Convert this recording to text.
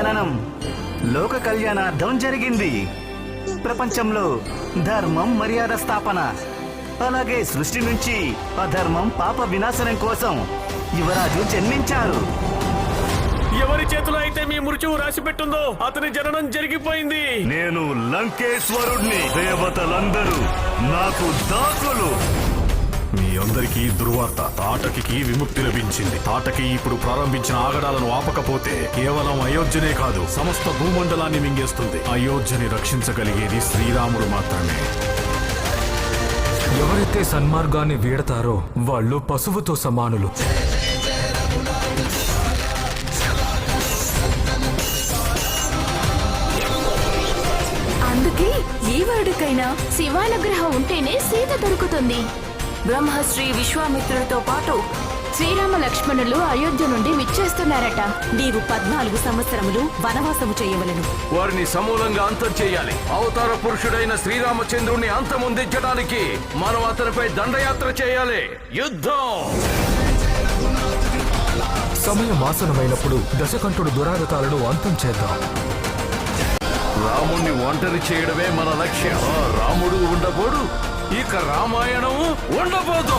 జననం లోక కళ్యాణార్థం జరిగింది. ప్రపంచంలో ధర్మం మర్యాద స్థాపన, అలాగే సృష్టి నుంచి అధర్మం పాప వినాశనం కోసం యువరాజు జన్మించారు. ఎవరి చేతిలో అయితే మీ మృత్యువు రాసి పెట్టుందో అతని జననం జరిగిపోయింది. నేను లంకేశ్వరుణ్ణి. దేవతలందరూ నాకు దాసులు. మీ అందరికీ దుర్వార్త. తాటకి విముక్తి లభించింది. తాటకి ఇప్పుడు ప్రారంభించిన ఆగడాలను ఆపకపోతే కేవలం అయోధ్యనే కాదు, సమస్త భూమండలాన్ని మింగేస్తుంది. అయోధ్యని రక్షించగలిగేది శ్రీరాముడు మాత్రమే. ఎవరైతే సన్మార్గాన్ని వీడతారో వాళ్ళు పశువుతో సమానులు. అందుకే ఏ వాడికైనా శివానుగ్రహం ఉంటేనే సీత దొరుకుతుంది. బ్రహ్మశ్రీ విశ్వామిత్రుడితో పాటు శ్రీరామ లక్ష్మణులు అయోధ్య నుండి విచ్చేస్తున్నారట. నీవు 14 సంవత్సరములు వనవాసము చేయవలను. వారిని సమూలంగా అంతం చేయాలి. అవతార పురుషుడైన శ్రీరామచంద్రుణ్ణి అంతమొందించడానికి మనం అతనిపై దండయాత్ర చేయాలి. యుద్ధం! సమయం ఆసనమైనప్పుడు దశకంఠుడు దురాగతాలను అంతం చేద్దాం. రాముణ్ణి ఒంటరి చేయడమే మన లక్ష్యం. రాముడు ఉండబోడు, ఇక రామాయణం ఉండబోదు.